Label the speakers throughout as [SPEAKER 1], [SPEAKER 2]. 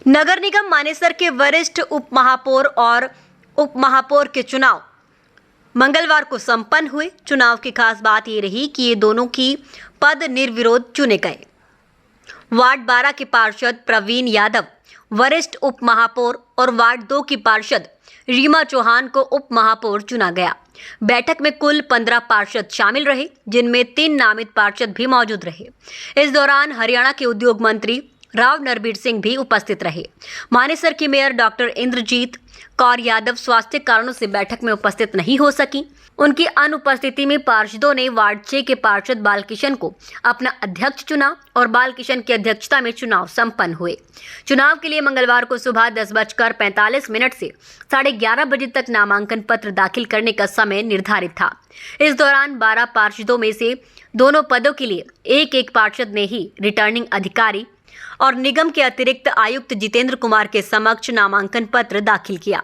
[SPEAKER 1] नगर निगम मानेसर के वरिष्ठ उप महापौर और उप महापौर के चुनाव मंगलवार को संपन्न हुए। चुनाव की खास बात ये रही कि ये दोनों की पद निर्विरोध चुने गए। वार्ड 12 के पार्षद प्रवीण यादव वरिष्ठ उप महापौर और वार्ड 2 की पार्षद रीमा चौहान को उप महापौर चुना गया। बैठक में कुल 15 पार्षद शामिल रहे, जिनमें 3 नामित पार्षद भी मौजूद रहे। इस दौरान हरियाणा के उद्योग मंत्री राव नरबीर सिंह भी उपस्थित रहे। मानेसर की मेयर डॉक्टर इंद्रजीत कौर यादव स्वास्थ्य कारणों से बैठक में उपस्थित नहीं हो सकी। उनकी अनुपस्थिति में पार्षदों ने वार्ड 6 के पार्षद बालकिशन को अपना अध्यक्ष चुना और बालकिशन की अध्यक्षता में चुनाव संपन्न हुए। चुनाव के लिए मंगलवार को सुबह 10:45 से 11:30 बजे तक नामांकन पत्र दाखिल करने का समय निर्धारित था। इस दौरान 12 पार्षदों में से दोनों पदों के लिए एक पार्षद ने ही रिटर्निंग अधिकारी और निगम के अतिरिक्त आयुक्त जितेंद्र कुमार के समक्ष नामांकन पत्र दाखिल किया।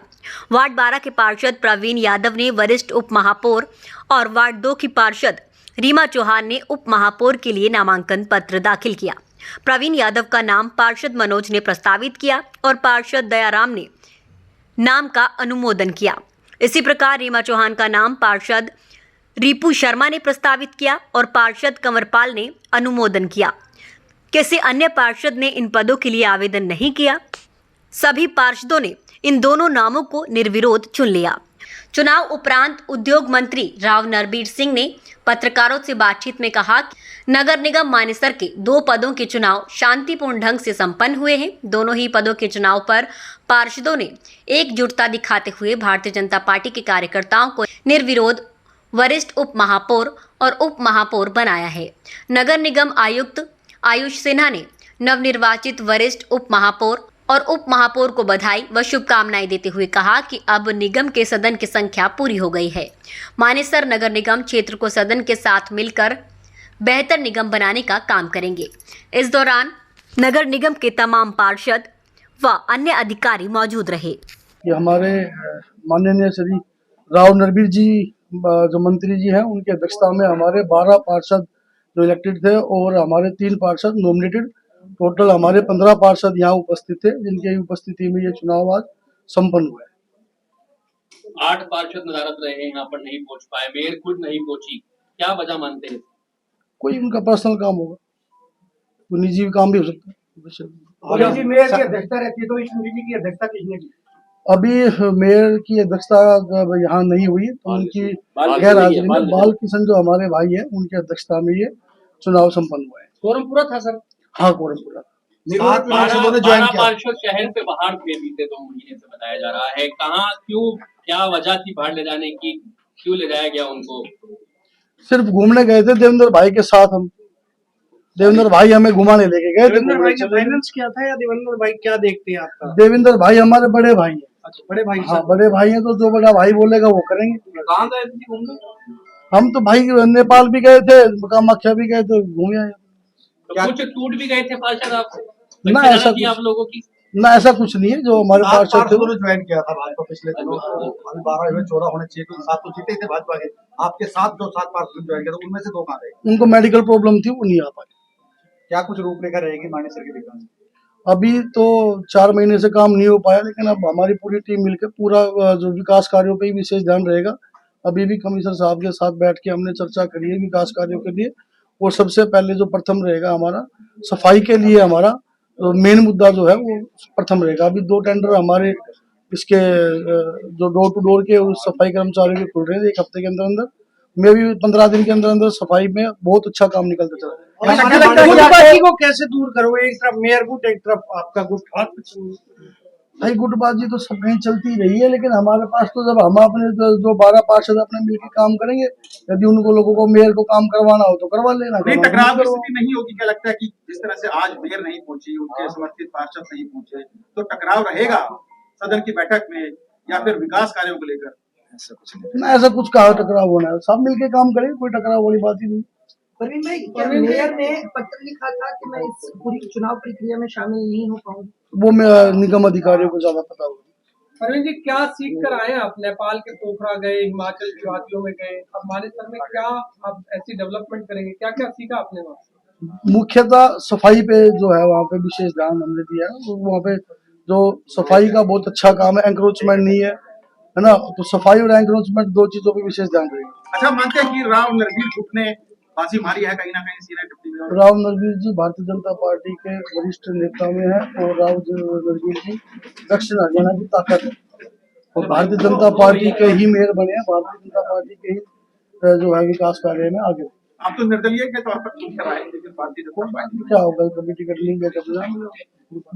[SPEAKER 1] वार्ड 12 के पार्षद प्रवीण यादव ने वरिष्ठ उप महापौर और वार्ड 2 की पार्षद रीमा चौहान ने उप महापौर के लिए नामांकन पत्र दाखिल किया। प्रवीण यादव का नाम पार्षद मनोज ने प्रस्तावित किया और पार्षद दयाराम ने नाम का अनुमोदन किया। इसी प्रकार रीमा चौहान का नाम पार्षद रिपू शर्मा ने प्रस्तावित किया और पार्षद कंवरपाल ने अनुमोदन किया। किसी अन्य पार्षद ने इन पदों के लिए आवेदन नहीं किया। सभी पार्षदों ने इन दोनों नामों को निर्विरोध चुन लिया। चुनाव उपरांत उद्योग मंत्री राव नरबीर सिंह ने पत्रकारों से बातचीत में कहा कि नगर निगम मानेसर के 2 पदों के चुनाव शांतिपूर्ण ढंग से संपन्न हुए हैं। दोनों ही पदों के चुनाव पर पार्षदों ने एकजुटता दिखाते हुए भारतीय जनता पार्टी के कार्यकर्ताओं को निर्विरोध वरिष्ठ उप महापौर और उप महापौर बनाया है। नगर निगम आयुक्त आयुष सिन्हा ने नवनिर्वाचित वरिष्ठ उप महापौर और उप महापौर को बधाई व शुभकामनाएं देते हुए कहा कि अब निगम के सदन की संख्या पूरी हो गई है। मानेसर नगर निगम क्षेत्र को सदन के साथ मिलकर बेहतर निगम बनाने का काम करेंगे। इस दौरान नगर निगम के तमाम पार्षद व अन्य अधिकारी मौजूद रहे।
[SPEAKER 2] ये हमारे माननीय श्री राव नरबीर जी जो मंत्री जी हैं, उनकी अध्यक्षता में हमारे 12 पार्षद जो इलेक्टेड थे और हमारे 3 पार्षद नॉमिनेटेड, टोटल हमारे 15 पार्षद यहाँ उपस्थित थे, जिनकी उपस्थिति में ये चुनाव आज संपन्न हुआ है।
[SPEAKER 3] 8 पार्षद नदारत रहे, यहाँ पर नहीं पहुंच पाए, मेयर खुद नहीं पहुंची, क्या वजह मानते हैं?
[SPEAKER 2] कोई उनका पर्सनल काम होगा, कोई निजी काम भी हो सकता है।
[SPEAKER 4] जी मेयर की अध्यक्षता रहती है, तो इस समिति की अध्यक्षता किसने की?
[SPEAKER 2] अभी मेयर की अध्यक्षता यहाँ नहीं हुई, तो उनकी गैर हाजिरी में बाल किशन जो हमारे भाई है, उनकी अध्यक्षता में ये चुनाव संपन्न हुआ है।
[SPEAKER 4] कोरम पूरा था सर?
[SPEAKER 2] हाँ, कोरम पूरा।
[SPEAKER 3] 12 पार्षद शहर से बाहर थे बीते 2 महीने से, बताया जा रहा है। कहाँ, क्यों, क्या वजह थी बाहर ले जाने की, क्यों ले जाया गया उनको?
[SPEAKER 2] सिर्फ घूमने गए थे देवेंद्र भाई के साथ। हम देवेंद्र भाई हमें घुमाने लेके गए थे।
[SPEAKER 4] देवेंद्र भाई का फाइनेंस क्या था, या देवेंद्र भाई क्या देखते हैं आपका?
[SPEAKER 2] देवेंद्र भाई हमारे बड़े भाई हैं।
[SPEAKER 4] अच्छा, बड़े भाई।
[SPEAKER 2] हाँ, बड़े भाई हैं, तो जो बड़ा भाई बोलेगा वो करेंगे।
[SPEAKER 4] कहाँ गए थे घूमने?
[SPEAKER 2] हम तो भाई नेपाल भी गए थे, कामाख्या भी गए थे, घूमे आए।
[SPEAKER 3] तो कुछ टूट भी गए थे पार्षद आपसे?
[SPEAKER 2] ना, ऐसा
[SPEAKER 3] आप लोगों की
[SPEAKER 2] ना, ऐसा कुछ नहीं है। जो हमारे पार्षद थे वो
[SPEAKER 4] ज्वाइन किया था भाजपा पिछले दिनों, अभी 12 में 14 होने चाहिए, तो 7 तो जीते थे भाजपा के। आपके साथ जो 7 पार्षद ज्वाइन किया था, उनमें से 2 कहाँ गए?
[SPEAKER 2] उनको मेडिकल प्रॉब्लम थी, वो नहीं आ पाए।
[SPEAKER 4] क्या कुछ रूपरेखा रहेगी मानेसर के विकास?
[SPEAKER 2] अभी तो 4 महीने से काम नहीं हो पाया, लेकिन अब हमारी पूरी टीम मिलकर पूरा जो विकास कार्यों पे विशेष ध्यान रहेगा। अभी भी कमिश्नर साहब के साथ बैठ के हमने चर्चा करी है विकास कार्यों के लिए, और सबसे पहले जो प्रथम रहेगा हमारा सफाई के लिए, हमारा मेन मुद्दा जो है वो प्रथम रहेगा। अभी 2 टेंडर हमारे इसके जो डोर टू डोर के उस सफाई कर्मचारियों के खुल रहे हैं 1 हफ्ते के अंदर अंदर। मैं भी 15 दिन के अंदर अंदर सफाई में बहुत अच्छा काम निकलता चला
[SPEAKER 4] गुटबाजी को कैसे दूर करोगे? एक तरफ मेयर गुट, एक तरफ आपका गुट।
[SPEAKER 2] भाई गुटबाजी तो सब कहीं चलती रही है, लेकिन हमारे पास तो जब हम अपने जो 12 पार्षद अपने मिलकर काम करेंगे, यदि उनको लोगों को मेयर को काम करवाना हो तो करवा लेना।
[SPEAKER 4] टकराव की स्थिति नहीं होगी? क्या लगता है कि जिस तरह से आज मेयर नहीं पहुंची, उनके समर्थित पार्षद नहीं पहुंचे, तो टकराव रहेगा सदन की बैठक में या फिर विकास कार्यों को लेकर?
[SPEAKER 2] ऐसा कुछ नहीं ना, ऐसा कुछ कहा टकराव होना है, सब मिलके काम करेंगे, कोई टकराव वाली बात ही नहीं।
[SPEAKER 5] प्रवीण भाई, क्या मेयर ने पत्र लिखा था कि मैं इस पूरी चुनाव प्रक्रिया में शामिल नहीं हो पाऊंगा?
[SPEAKER 2] वो मैं निगम अधिकारियों को ज्यादा पता होगा।
[SPEAKER 6] प्रवीण जी, क्या सीख कर आए आप? नेपाल के पोखरा गए, हिमाचल की वादियों में गए, अब मानेसर में क्या आप ऐसी डेवलपमेंट करेंगे? क्या क्या सीखा आपने वहाँ?
[SPEAKER 2] मुख्यतः सफाई पे जो है वहाँ पे विशेष ध्यान हमने दिया है। वहाँ पे जो सफाई का बहुत अच्छा काम है, एंक्रोचमेंट नहीं है ना। तो सफाई और एंक्रोचमेंट दो चीजों पे विशेष ध्यान रहेगा।
[SPEAKER 4] अच्छा, मानते हैं कि राव नरवीर गुट ने बाजी मारी है कहीं ना कहीं senior deputy mayor?
[SPEAKER 2] Rao Narveer ji Bharatiya Janata party के वरिष्ठ नेता में है और राव नरवीर जी दक्षिण हरियाणा की ताकत है और भारतीय जनता पार्टी के ही मेयर बने हैं। भारतीय जनता पार्टी के ही जो है विकास कार्य में आगे।
[SPEAKER 4] आप तो निर्दलीय के तौर पर चुन कर आए, लेकिन भारतीय जनता पार्टी
[SPEAKER 2] क्या होगा, कभी टिकट नहीं गया कभी।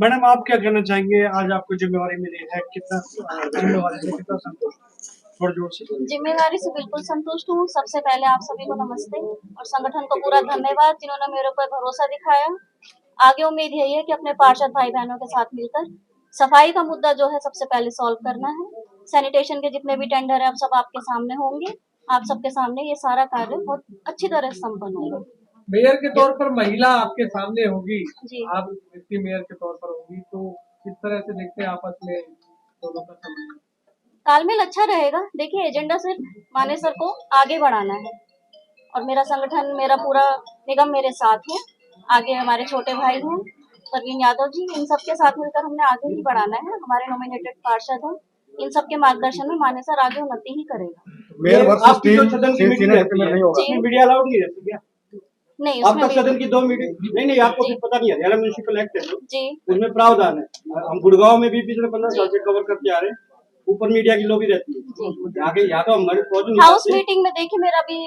[SPEAKER 7] मैडम, आप क्या कहना चाहेंगे? आज आपको जिम्मेवारी मिली है, कितना जिम्मेवारी से कितना संतोष? थोड़ा जोर से।
[SPEAKER 8] जिम्मेवारी से बिल्कुल संतुष्ट हूँ। सबसे पहले आप सभी को नमस्ते और संगठन को पूरा धन्यवाद जिन्होंने मेरे ऊपर भरोसा दिखाया। आगे उम्मीद यही है कि अपने पार्षद भाई बहनों के साथ मिलकर सफाई का मुद्दा जो है सबसे पहले सॉल्व करना है। सैनिटेशन के जितने भी टेंडर है अब सब आपके सामने होंगे। आप सबके सामने ये सारा कार्य बहुत अच्छी तरह से संपन्न होगा।
[SPEAKER 6] मेयर के तौर पर महिला आपके सामने होगी,
[SPEAKER 8] जी।
[SPEAKER 6] आप डिप्टी मेयर के तौर पर होगी, तो किस तरह से देखते हैं आपस में दोनों का संबंध?
[SPEAKER 8] तालमेल अच्छा रहेगा। देखिए, एजेंडा सिर्फ मानेसर को आगे बढ़ाना है और मेरा संगठन, मेरा पूरा निगम मेरे साथ है। आगे हमारे छोटे भाई हैं परवीन यादव जी, इन सबके साथ मिलकर हमने आगे ही बढ़ाना है। हमारे नॉमिनेटेड पार्षद हैं, इन सबके मार्गदर्शन में मानेसर आगे उन्नति ही करेगा।
[SPEAKER 7] आपकी जो सदन की मीटिंग रहती है,
[SPEAKER 8] जी।
[SPEAKER 7] मीडिया अलाउड नहीं रहती क्या?
[SPEAKER 8] नहीं,
[SPEAKER 7] अब
[SPEAKER 8] उसमें
[SPEAKER 7] तक सदन की 2 मीटिंग नहीं, आपको
[SPEAKER 8] जी।
[SPEAKER 7] कुछ पता नहीं है। हरियाणा म्युनिसिपल एक्ट है जो,
[SPEAKER 8] जी
[SPEAKER 7] उसमें प्रावधान है। हम गुड़गांव में भी पिछले 15 साल से कवर करते आ रहे हैं। ऊपर मीडिया की लॉबी रहती है, आगे यहाँ तो हमारे पहुंच नहीं
[SPEAKER 8] हाउस
[SPEAKER 7] पाते।
[SPEAKER 8] मीटिंग में देखिए,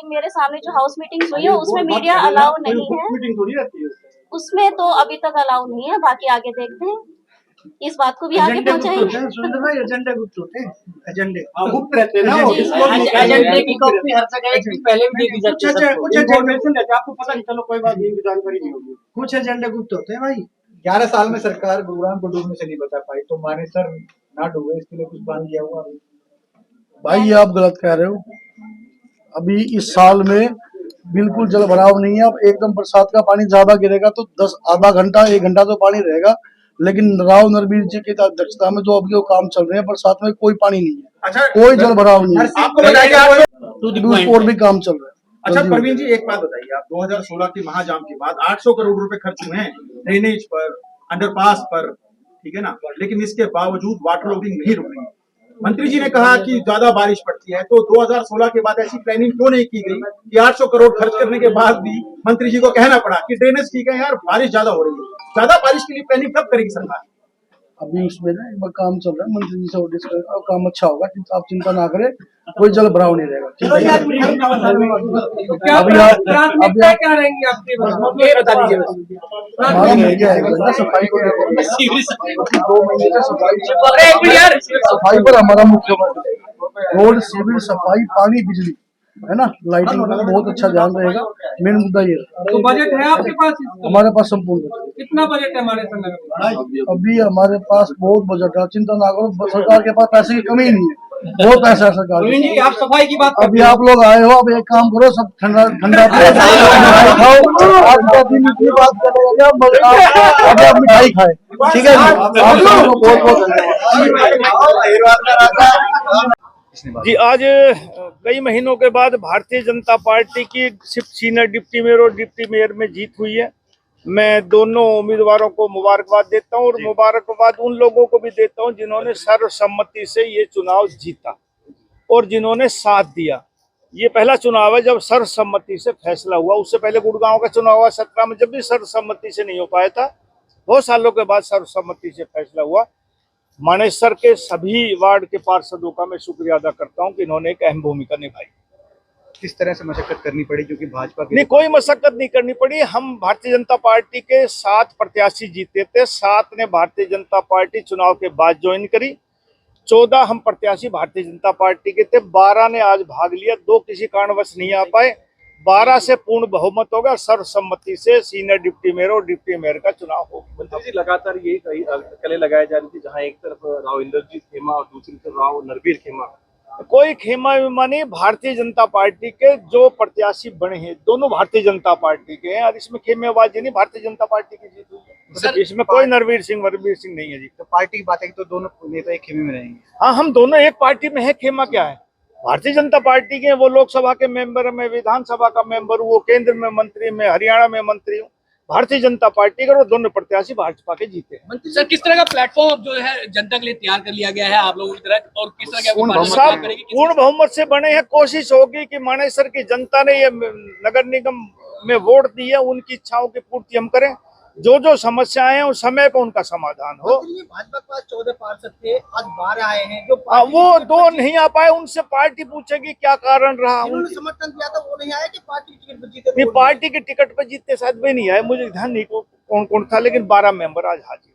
[SPEAKER 8] मेरे सामने जो हाउस मीटिंग हुई है उसमें मीडिया अलाउ नहीं है।
[SPEAKER 7] मीटिंग थोड़ी रहती है।
[SPEAKER 8] उसमें तो अभी तक अलाउ नहीं है, बाकी आगे देखते हैं। इस बात को भी आगे पहुंचाएंगे।
[SPEAKER 7] सुंदर भाई, एजेंडे गुप्त होते हैं। एजेंडे गुप्त रहते हैं ना, वो disclose नहीं करते।
[SPEAKER 9] एजेंडे की कॉपी हर जगह एक दिन पहले भी दे दी जाती है सबको।
[SPEAKER 7] कुछ इन्फॉर्मेशन रहती है, आपको पता नहीं, चलो कोई बात नहीं, जानकारी नहीं होगी। कुछ एजेंडे गुप्त होते हैं भाई।
[SPEAKER 9] 11 साल में सरकार गुरुग्राम को डूबने से नहीं बचा पाई, तो मानेसर ना डूबे इसके लिए कुछ प्लान किया हुआ?
[SPEAKER 2] भाई ये आप गलत कह रहे हो। अभी इस साल में बिल्कुल जल भराव नहीं है। अब एकदम बरसात का पानी ज्यादा गिरेगा तो आधा घंटा 1 घंटा तो पानी रहेगा, लेकिन राव नरवीर जी की अध्यक्षता में जो अभी वो काम चल रहे हैं, बरसात में कोई पानी नहीं है।
[SPEAKER 4] अच्छा,
[SPEAKER 2] कोई जल भराव नहीं है।
[SPEAKER 4] आपको बताइए
[SPEAKER 2] और भी काम चल रहा है।
[SPEAKER 4] अच्छा परवीन जी, एक बात बताइए, आप 2016 की महाजाम के बाद 800 करोड़ रुपए खर्च हुए हैं ड्रेनेज पर, अंडरपास पर, ठीक है ना, लेकिन इसके बावजूद वाटर लॉगिंग नहीं रुक रही है। मंत्री जी ने कहा कि ज्यादा बारिश पड़ती है, तो 2016 के बाद ऐसी प्लानिंग क्यों नहीं की गई कि 800 करोड़ खर्च करने के बाद भी मंत्री जी को कहना पड़ा कि ड्रेनेज ठीक है यार, बारिश ज्यादा हो रही है। ज्यादा बारिश के लिए प्लानिंग कब करेगी सरकार?
[SPEAKER 2] अभी उसमें ना एक बार काम चल रहा है, मंत्री जी से ऑडिट करेगा और काम अच्छा होगा। आप चिंता ना करें, कोई जल भराव नहीं रहेगा।
[SPEAKER 6] प्राथमिकता क्या रहेंगी आपकी, ये बता दीजिए।
[SPEAKER 2] हमारा मीडिया है सफाई को लेकर 2 महीने से सफाई पर हमारा मुख्य रोड, सिविल, सफाई, पानी, बिजली है ना, लाइटिंग पर बहुत अच्छा ध्यान रहेगा। मेन मुद्दा ये है।
[SPEAKER 6] तो बजट है आपके पास?
[SPEAKER 2] हमारे पास संपूर्ण
[SPEAKER 6] कितना बजट है हमारे संगठन?
[SPEAKER 2] अभी हमारे पास बहुत बजट है, चिंता ना करो। सरकार के पास पैसे की कमी ही नहीं है, बहुत पैसा है सरकार के पास।
[SPEAKER 7] आप सफाई की बात
[SPEAKER 2] अभी आप लोग आए हो, अब एक काम करो, सब ठंडा खाओ। आपका दिन इतनी बात करेगा, अब आप मिठाई खाए, ठीक है जी। आप लोगों को बहुत बहुत धन्यवाद।
[SPEAKER 10] जी, आज कई महीनों के बाद भारतीय जनता पार्टी की सिर्फ सीनियर डिप्टी मेयर और डिप्टी मेयर में जीत हुई है। मैं दोनों उम्मीदवारों को मुबारकबाद देता हूं और मुबारकबाद उन लोगों को भी देता हूं जिन्होंने सर्वसम्मति से ये चुनाव जीता और जिन्होंने साथ दिया। ये पहला चुनाव है जब सर्वसम्मति से फैसला हुआ। उससे पहले गुड़गांव का चुनाव हुआ 17 में, जब भी सर्वसम्मति से नहीं हो पाया था। बहुत सालों के बाद सर्वसम्मति से फैसला हुआ। मानेसर के सभी वार्ड के पार्षदों का मैं शुक्रिया अदा करता हूं कि इन्होंने एक अहम भूमिका निभाई।
[SPEAKER 9] किस तरह से मशक्कत करनी पड़ी, क्योंकि भाजपा
[SPEAKER 10] नहीं, कोई मशक्कत नहीं करनी पड़ी। हम भारतीय जनता पार्टी के 7 प्रत्याशी जीते थे, 7 ने भारतीय जनता पार्टी चुनाव के बाद ज्वाइन करी। 14 हम प्रत्याशी भारतीय जनता पार्टी के थे, 12 ने आज भाग लिया, 2 किसी कारणवश नहीं आ पाए। 12 से पूर्ण बहुमत होगा, सर्वसम्मति से सीनियर डिप्टी मेयर और डिप्टी मेयर का चुनाव होगा।
[SPEAKER 11] मंत्री जी, लगातार यही कले लगाए जा रही थी, जहां एक तरफ राव इंद्रजीत खेमा और दूसरी तरफ राव नरवीर खेमा।
[SPEAKER 10] कोई खेमा वेमा नहीं, भारतीय जनता पार्टी के जो प्रत्याशी बने हैं दोनों भारतीय जनता पार्टी के हैं और इसमें खेमेबाजी नहीं, भारतीय जनता पार्टी की जीत हुई है। इसमें कोई नरवीर सिंह नहीं है जी।
[SPEAKER 9] तो पार्टी की बात है कि तो दोनों नेता एक खेमे में रहेंगे?
[SPEAKER 10] हाँ, हम दोनों एक पार्टी में है। खेमा क्या है? भारतीय जनता पार्टी के वो लोकसभा के मेंबर, में विधानसभा का मेंबर, वो केंद्र में मंत्री, में हरियाणा में मंत्री हूँ। भारतीय जनता पार्टी का, और दोनों प्रत्याशी भाजपा के जीते हैं।
[SPEAKER 3] मंत्री सर, किस तरह का प्लेटफॉर्म अब जो है जनता के लिए तैयार कर लिया गया है आप लोगों की तरफ, और किस तरह के
[SPEAKER 10] सब पूर्ण बहुमत से बने हैं। कोशिश होगी कि मानेसर की जनता ने ये नगर निगम में वोट दी है, उनकी इच्छाओं की पूर्ति हम करें। जो जो समस्याएं हैं उस समय पर उनका समाधान हो।
[SPEAKER 5] भाजपा के पास 14 पार्षद थे, आज 12 आए हैं जो
[SPEAKER 10] वो 2 नहीं आ पाए, उनसे पार्टी पूछेगी क्या कारण रहा।
[SPEAKER 5] उन्होंने समर्थन दिया था, वो नहीं आए कि पार्टी की टिकट पर जीते।
[SPEAKER 10] पार्टी के टिकट पर जीतते शायद भी नहीं आए, मुझे ध्यान नहीं कौन कौन था, लेकिन 12 मेंबर आज हाजिर।